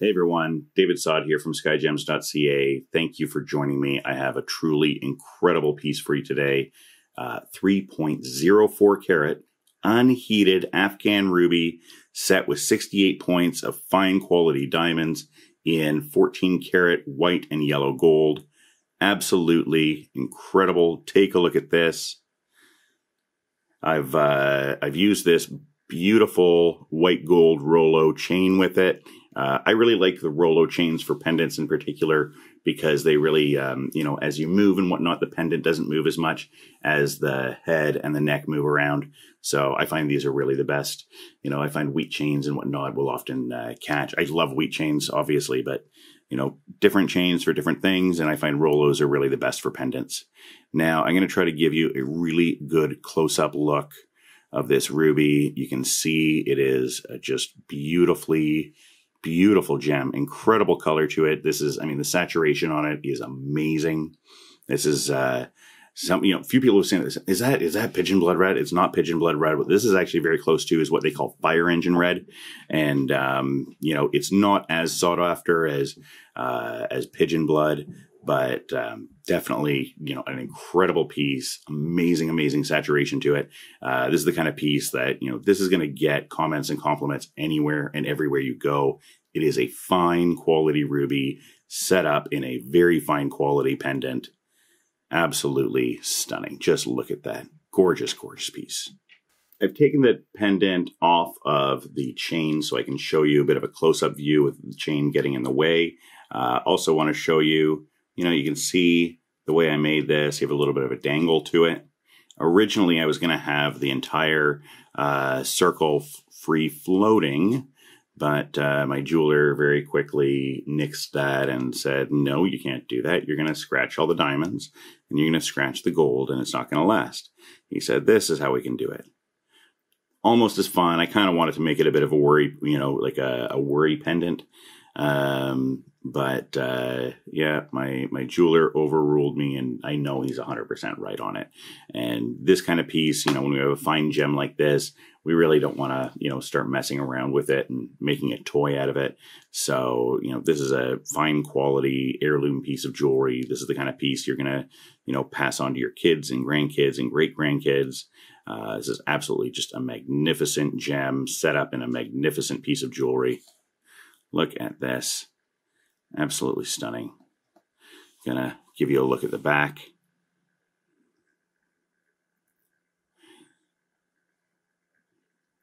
Hey everyone, David Sod here from Skyjems.ca. Thank you for joining me. I have a truly incredible piece for you today. 3.04 carat unheated Afghan ruby set with 68 points of fine quality diamonds in 14 karat white and yellow gold. Absolutely incredible. Take a look at this. I've used this beautiful white gold Rolo chain with it. I really like the Rolo chains for pendants in particular because they really, as you move and whatnot, the pendant doesn't move as much as the head and the neck move around. So I find these are really the best. I find wheat chains and whatnot will often catch. I love wheat chains, obviously, but, different chains for different things. And I find Rolos are really the best for pendants. Now, I'm going to try to give you a really good close-up look of this ruby. You can see it is just beautiful gem, incredible color to it. This is, the saturation on it is amazing. This is few people have seen this. Is that pigeon blood red? It's not pigeon blood red, but this is actually very close to is what they call fire engine red. And, it's not as sought after as pigeon blood, but definitely, an incredible piece, amazing saturation to it. This is the kind of piece that, this is going to get comments and compliments anywhere and everywhere you go. It is a fine quality ruby set up in a very fine quality pendant. Absolutely stunning. Just look at that. Gorgeous piece. I've taken the pendant off of the chain so I can show you a bit of a close-up view with the chain getting in the way. Also want to show you, you can see the way I made this. You have a little bit of a dangle to it. Originally, I was going to have the entire circle free floating, but my jeweler very quickly nixed that and said, no, you can't do that. You're going to scratch all the diamonds and you're going to scratch the gold and it's not going to last. He said, this is how we can do it. Almost as fun. I kind of wanted to make it a bit of a worry, like a worry pendant. But my jeweler overruled me and I know he's 100% right on it. And this kind of piece, when we have a fine gem like this, we really don't want to, start messing around with it and making a toy out of it. So, this is a fine quality heirloom piece of jewelry. This is the kind of piece you're going to, pass on to your kids and grandkids and great grandkids. This is absolutely just a magnificent gem set up in a magnificent piece of jewelry. Look at this. Absolutely stunning. Gonna give you a look at the back.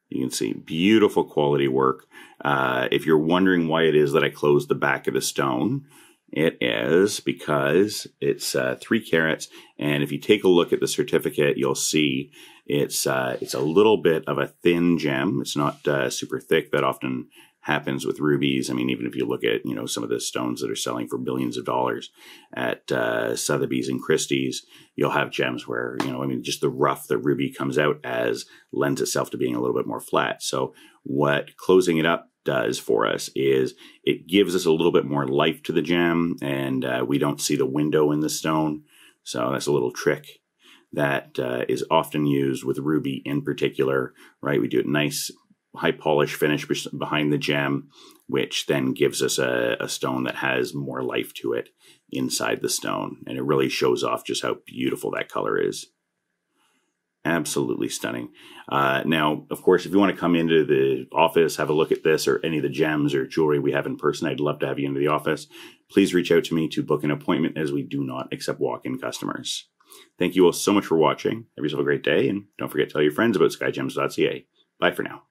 You can see beautiful quality work. If you're wondering why it is that I closed the back of the stone, it is because it's 3 carats, and if you take a look at the certificate, you'll see it's a little bit of a thin gem. It's not super thick. That often happens with rubies. Even if you look at, some of the stones that are selling for billions of dollars at Sotheby's and Christie's, you'll have gems where, just the rough, the ruby comes out as lends itself to being a little bit more flat. So what closing it up does for us is it gives us a little bit more life to the gem, and we don't see the window in the stone. So that's a little trick that is often used with ruby in particular, right? We do a nice high polish finish behind the gem, which then gives us a stone that has more life to it inside the stone. And it really shows off just how beautiful that color is. Absolutely stunning. Now, of course, if you want to come into the office, have a look at this or any of the gems or jewelry we have in person, I'd love to have you into the office. Please reach out to me to book an appointment, as we do not accept walk-in customers. Thank you all so much for watching. Have yourself a great day, and don't forget to tell your friends about Skyjems.ca. Bye for now.